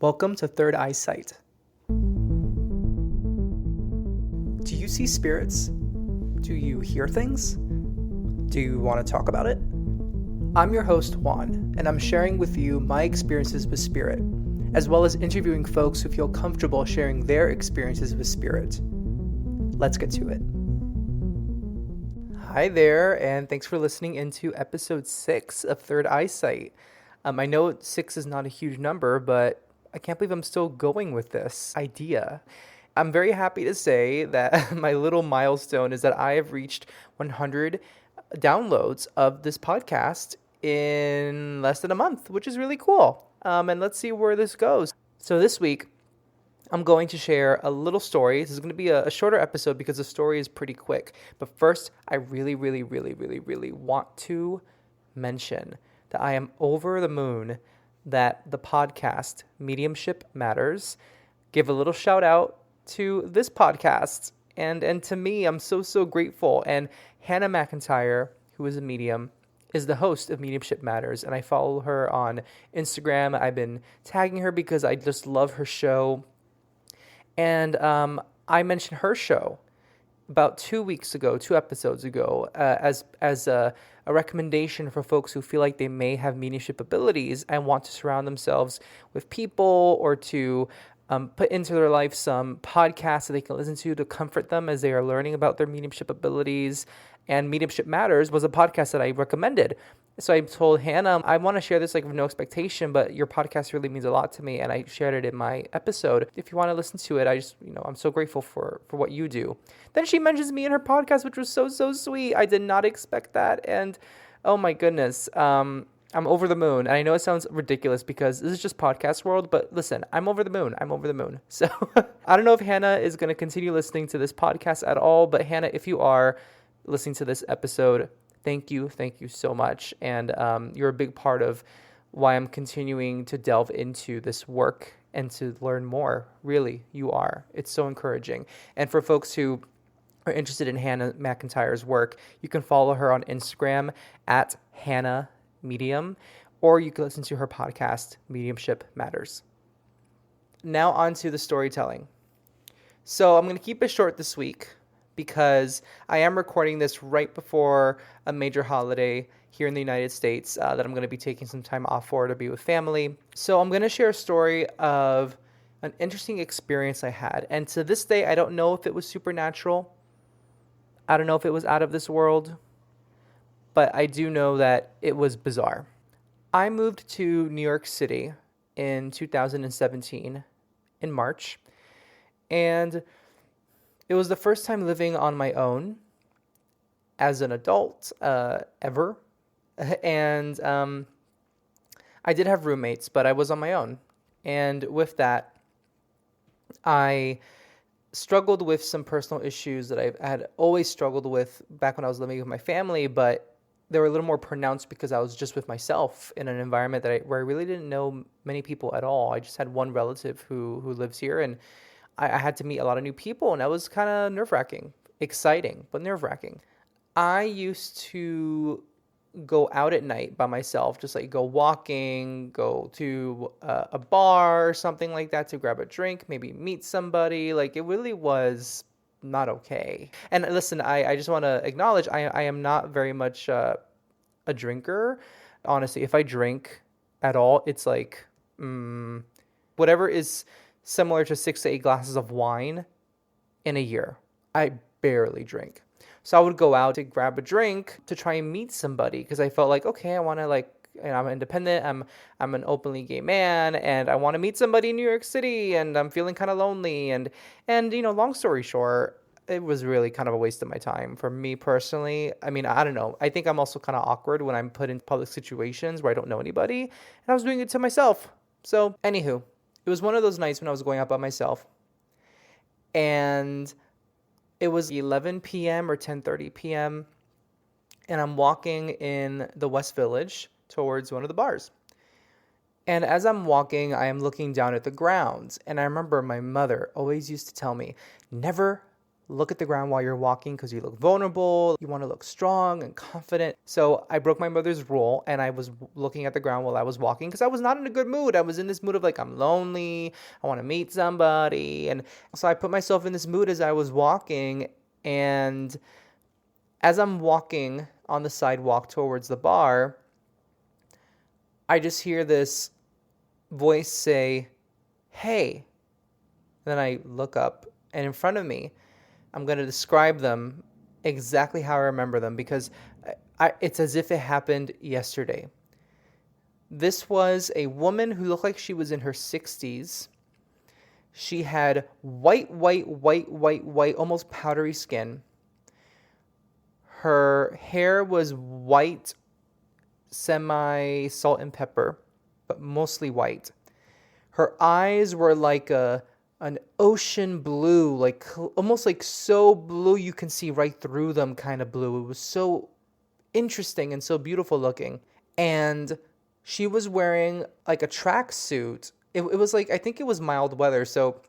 Welcome to Third Eyesight. Do you see spirits? Do you hear things? Do you want to talk about it? I'm your host, Juan, and I'm sharing with you my experiences with spirit, as well as interviewing folks who feel comfortable sharing their experiences with spirit. Let's get to it. Hi there, and thanks for listening into episode 6 of Third Eyesight. I know 6 is not a huge number, but I can't believe I'm still going with this idea. I'm very happy to say that my little milestone is that I have reached 100 downloads of this podcast in less than a month, which is really cool. And let's see where this goes. So this week, I'm going to share a little story. This is going to be a shorter episode because the story is pretty quick. But first, I really want to mention that I am over the moon that the podcast Mediumship Matters give a little shout out to this podcast. And to me, I'm so grateful. And Hannah McIntyre, who is a medium, is the host of Mediumship Matters. And I follow her on Instagram. I've been tagging her because I just love her show. And I mentioned her show about 2 episodes ago, as a recommendation for folks who feel like they may have mediumship abilities and want to surround themselves with people or to put into their life some podcasts that they can listen to comfort them as they are learning about their mediumship abilities. And Mediumship Matters was a podcast that I recommended. So I told Hannah, I want to share this with no expectation, but your podcast really means a lot to me. And I shared it in my episode. If you want to listen to it, I'm so grateful for what you do. Then she mentions me in her podcast, which was so sweet. I did not expect that. And oh my goodness, I'm over the moon. And I know it sounds ridiculous because this is just podcast world, but listen, I'm over the moon. So I don't know if Hannah is going to continue listening to this podcast at all, but Hannah, if you are listening to this episode, thank you so much. And you're a big part of why I'm continuing to delve into this work and to learn more. Really, you are. It's so encouraging. And for folks who are interested in Hannah McIntyre's work, you can follow her on Instagram at Hannah Medium, or you can listen to her podcast, Mediumship Matters. Now on to the storytelling. So I'm going to keep it short this week because I am recording this right before a major holiday here in the United States that I'm going to be taking some time off for to be with family. So I'm going to share a story of an interesting experience I had. And to this day, I don't know if it was supernatural. I don't know if it was out of this world. But I do know that it was bizarre. I moved to New York City in 2017 in March. And it was the first time living on my own as an adult ever. And I did have roommates, but I was on my own. And with that, I struggled with some personal issues that I had always struggled with back when I was living with my family, but they were a little more pronounced because I was just with myself in an environment where I really didn't know many people at all. I just had one relative who lives here, and I had to meet a lot of new people, and that was kind of nerve-wracking. Exciting, but nerve-wracking. I used to go out at night by myself, just like go walking, go to a bar or something like that to grab a drink, maybe meet somebody. Like, it really was not okay. And listen, I just want to acknowledge I am not very much a drinker. Honestly, if I drink at all, it's like whatever is similar to 6 to 8 glasses of wine in a year. I barely drink. So I would go out to grab a drink to try and meet somebody because I felt like, okay, I want to I'm independent. I'm an openly gay man, and I want to meet somebody in New York City, and I'm feeling kind of lonely. And long story short, it was really kind of a waste of my time for me personally. I mean, I don't know. I think I'm also kind of awkward when I'm put in public situations where I don't know anybody, and I was doing it to myself. So, anywho, it was one of those nights when I was going out by myself, and it was 11 p.m. or 10:30 p.m., and I'm walking in the West Village towards one of the bars. And as I'm walking, I am looking down at the grounds. And I remember my mother always used to tell me, never look at the ground while you're walking because you look vulnerable. You want to look strong and confident. So I broke my mother's rule and I was looking at the ground while I was walking because I was not in a good mood. I was in this mood of like, I'm lonely. I want to meet somebody. And so I put myself in this mood as I was walking. And as I'm walking on the sidewalk towards the bar, I just hear this voice say, "Hey." Then I look up, and in front of me, I'm going to describe them exactly how I remember them because it's as if it happened yesterday. This was a woman who looked like she was in her 60s. She had white, almost powdery skin. Her hair was white, semi-salt and pepper, but mostly white. Her eyes were like an ocean blue, like almost like so blue you can see right through them kind of blue. It was so interesting and so beautiful looking. And she was wearing like a tracksuit. It was like, I think it was mild weather. So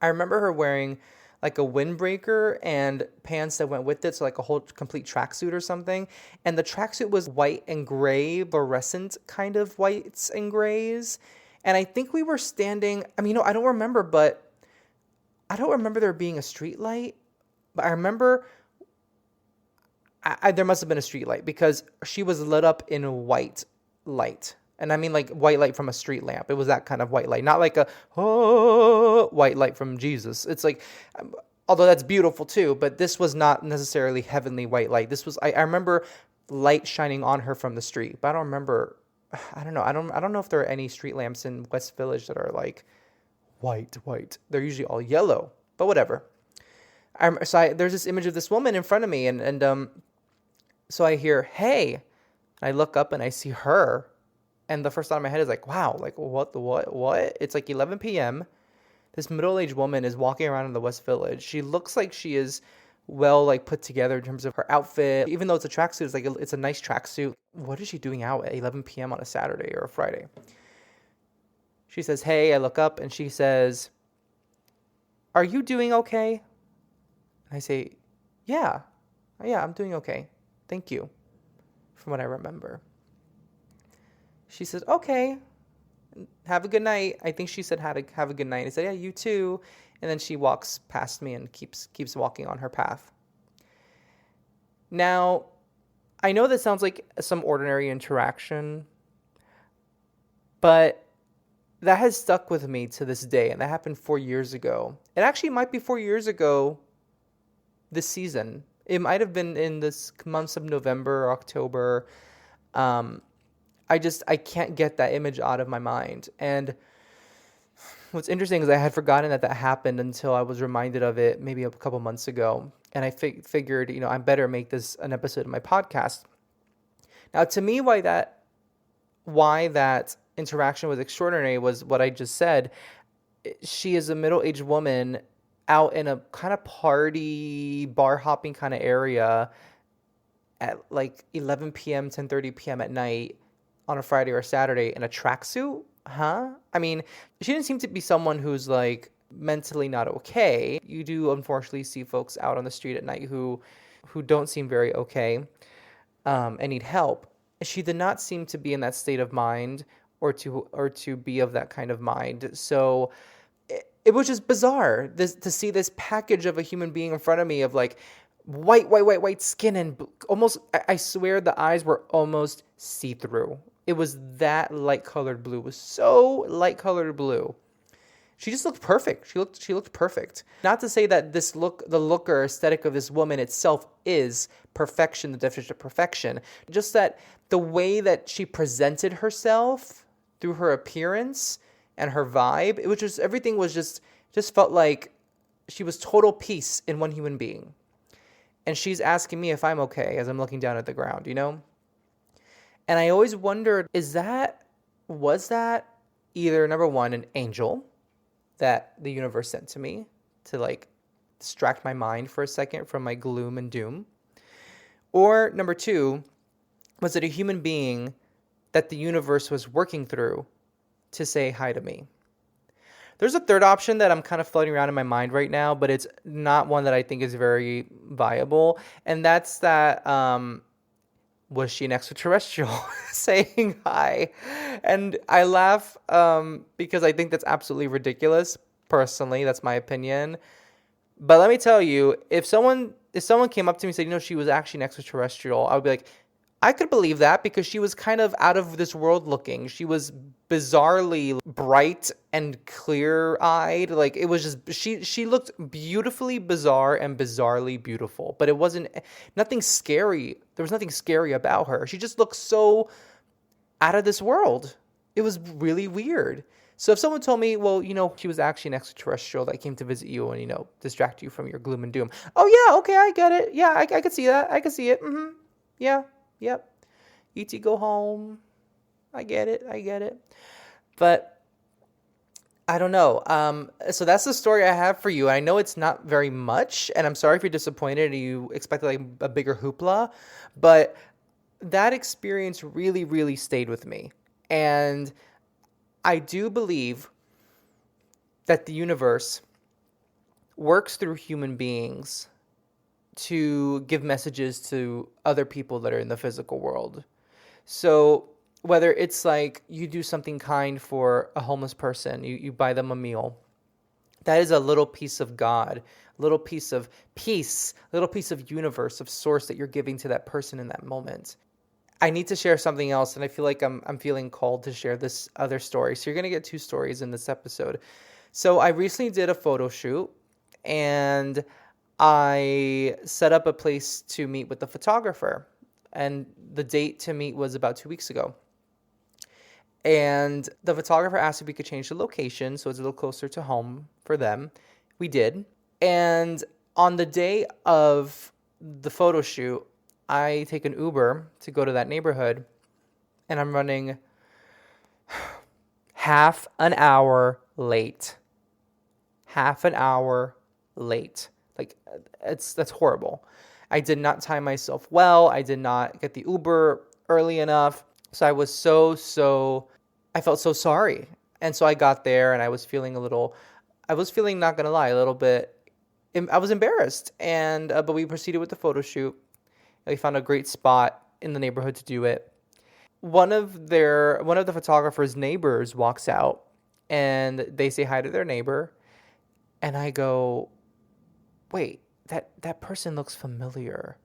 I remember her wearing like a windbreaker and pants that went with it. So like a whole complete tracksuit or something. And the tracksuit was white and gray, fluorescent kind of whites and grays. And I think we were standing, I mean, I don't remember, but I don't remember there being a street light. But I remember there must have been a street light because she was lit up in a white light. And I mean like white light from a street lamp. It was that kind of white light, not like a white light from Jesus. It's like, although that's beautiful too, but this was not necessarily heavenly white light. This was, I remember light shining on her from the street, but I don't remember. I don't know. I don't know if there are any street lamps in West Village that are like white. They're usually all yellow, but whatever. There's this image of this woman in front of me, and so I hear, "Hey," I look up and I see her, and the first thought in my head is like, "Wow, like what?" It's like 11 p.m. This middle-aged woman is walking around in the West Village. She looks like she is well like put together in terms of her outfit. Even though it's a tracksuit, it's like it's a nice tracksuit. What is she doing out at 11 p.m. on a Saturday or a Friday? She says, "Hey," I look up and she says, "Are you doing okay?" I say, yeah, I'm doing okay. Thank you." From what I remember. She says, "Okay, have a good night." I think she said, have a good night. I said, "Yeah, you too." And then she walks past me and keeps walking on her path. Now, I know that sounds like some ordinary interaction, but that has stuck with me to this day, and that happened 4 years ago. It actually might be 4 years ago this season. It might have been in this months of November or October. I can't get that image out of my mind. And what's interesting is I had forgotten that happened until I was reminded of it maybe a couple months ago. And I figured, I better make this an episode of my podcast. Now, to me, why that interaction was extraordinary was what I just said. She is a middle-aged woman out in a kind of party, bar hopping kind of area at like 11 p.m., 10:30 p.m. at night on a Friday or Saturday in a tracksuit? Huh? I mean, she didn't seem to be someone who's like mentally not okay. You do unfortunately see folks out on the street at night who don't seem very okay and need help. She did not seem to be in that state of mind or to be of that kind of mind. So it was just bizarre to see this package of a human being in front of me of like white skin and almost, I swear the eyes were almost see-through. It was that light-colored blue. It was so light-colored blue. She just looked perfect. She looked perfect. Not to say that the look or aesthetic of this woman itself is perfection, the definition of perfection. Just that the way that she presented herself through her appearance and her vibe, it was just, everything was just felt like she was total peace in one human being. And she's asking me if I'm okay as I'm looking down at the ground, And I always wondered, was that either, number one, an angel that the universe sent to me to like distract my mind for a second from my gloom and doom? Or number two, was it a human being that the universe was working through to say hi to me? There's a third option that I'm kind of floating around in my mind right now, but it's not one that I think is very viable. And that's that, was she an extraterrestrial saying hi? And I laugh because I think that's absolutely ridiculous. Personally, that's my opinion. But let me tell you, if someone came up to me and said, she was actually an extraterrestrial, I would be like, I could believe that because she was kind of out of this world looking. She was bizarrely bright and clear-eyed. Like it was just she looked beautifully bizarre and bizarrely beautiful. But it wasn't nothing scary. There was nothing scary about her. She just looked so out of this world. It was really weird. So if someone told me, well, she was actually an extraterrestrial that came to visit you and, distract you from your gloom and doom. Oh, yeah, okay, I get it. Yeah, I could see that. I could see it. Mm-hmm. Yeah, yep. E.T. go home. I get it. But I don't know. So that's the story I have for you. I know it's not very much, and I'm sorry if you're disappointed and you expected like a bigger hoopla, but that experience really, really stayed with me. And I do believe that the universe works through human beings to give messages to other people that are in the physical world. So whether it's like you do something kind for a homeless person, you buy them a meal, that is a little piece of God, a little piece of peace, a little piece of universe, of source that you're giving to that person in that moment. I need to share something else, and I feel like I'm feeling called to share this other story. So you're going to get 2 stories in this episode. So I recently did a photo shoot, and I set up a place to meet with the photographer. And the date to meet was about 2 weeks ago. And the photographer asked if we could change the location so it's a little closer to home for them. We did. And on the day of the photo shoot, I take an Uber to go to that neighborhood, and I'm running half an hour late. Half an hour late. Like, that's horrible. I did not time myself well. I did not get the Uber early enough. So I was I felt so sorry. And so I got there and I was feeling, not going to lie, a little bit, I was embarrassed. And, but we proceeded with the photo shoot. We found a great spot in the neighborhood to do it. One of the photographer's neighbors walks out and they say hi to their neighbor. And I go, wait, that person looks familiar.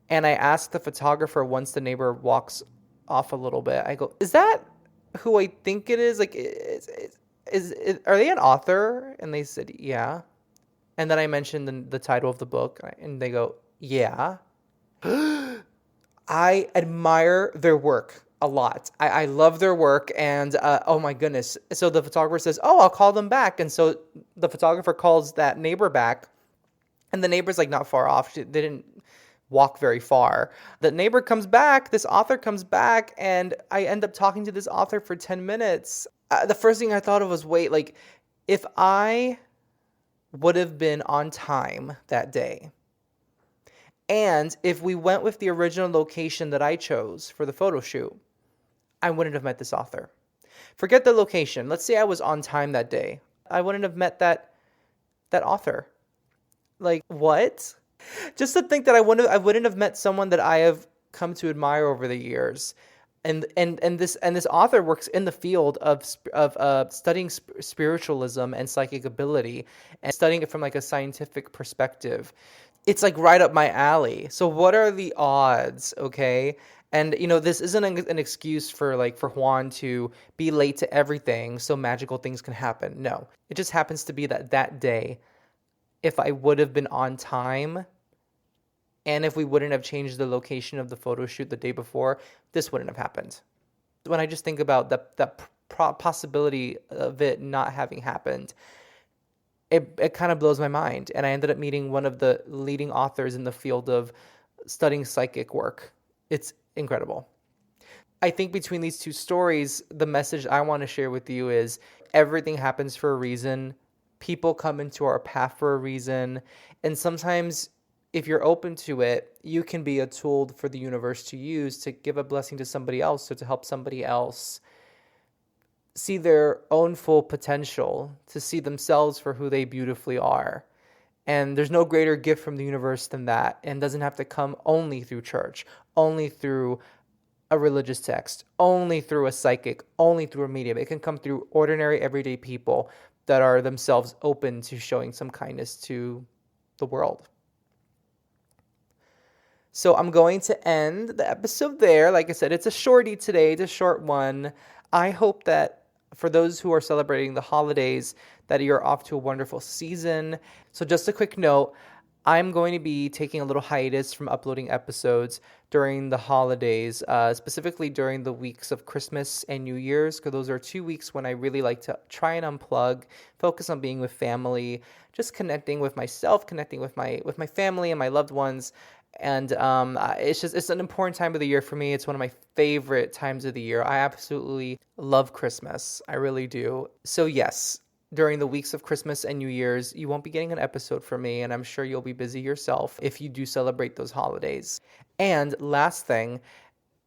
And I ask the photographer once the neighbor walks off a little bit, I go, is that who I think it is? Like, are they an author? And they said, yeah. And then I mentioned the title of the book and they go, yeah. I admire their work a lot. I love their work, and oh my goodness. So the photographer says, oh, I'll call them back. And so the photographer calls that neighbor back, and the neighbor's like not far off. They didn't walk very far. The neighbor comes back, this author comes back, and I end up talking to this author for 10 minutes. The first thing I thought of was, wait, like, if I would have been on time that day, and if we went with the original location that I chose for the photo shoot, I wouldn't have met this author. Forget the location. Let's say I was on time that day. I wouldn't have met that author. Like, what? Just to think that I wouldn't have met someone that I have come to admire over the years. And this author works in the field of studying spiritualism and psychic ability and studying it from like a scientific perspective. It's like right up my alley. So what are the odds, okay? And this isn't an excuse for Juan to be late to everything so magical things can happen. No. It just happens to be that day, if I would have been on time and if we wouldn't have changed the location of the photo shoot the day before, this wouldn't have happened. When I just think about the possibility of it not having happened, it kind of blows my mind. And I ended up meeting one of the leading authors in the field of studying psychic work. It's incredible. I think between these 2 stories, the message I want to share with you is everything happens for a reason. People come into our path for a reason. And sometimes if you're open to it, you can be a tool for the universe to use to give a blessing to somebody else or to help somebody else. see their own full potential, to see themselves for who they beautifully are. And there's no greater gift from the universe than that, and doesn't have to come only through church, only through a religious text, only through a psychic, only through a medium. It can come through ordinary, everyday people that are themselves open to showing some kindness to the world. So I'm going to end the episode there. Like I said, it's a shorty today. It's a short one. I hope that for those who are celebrating the holidays, that you're off to a wonderful season. So just a quick note, I'm going to be taking a little hiatus from uploading episodes during the holidays, specifically during the weeks of Christmas and New Year's, because those are 2 weeks when I really like to try and unplug, focus on being with family, just connecting with myself, connecting with my family and my loved ones. And it's an important time of the year for me. It's one of my favorite times of the year. I absolutely love Christmas. I really do. So yes, during the weeks of Christmas and New Year's, you won't be getting an episode from me, and I'm sure you'll be busy yourself if you do celebrate those holidays. And last thing,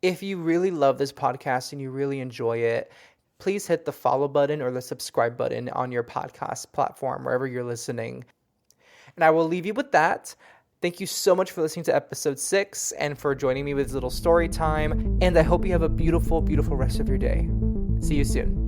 if you really love this podcast and you really enjoy it, please hit the follow button or the subscribe button on your podcast platform, wherever you're listening. And I will leave you with that. Thank you so much for listening to episode 6 and for joining me with this little story time. And I hope you have a beautiful, beautiful rest of your day. See you soon.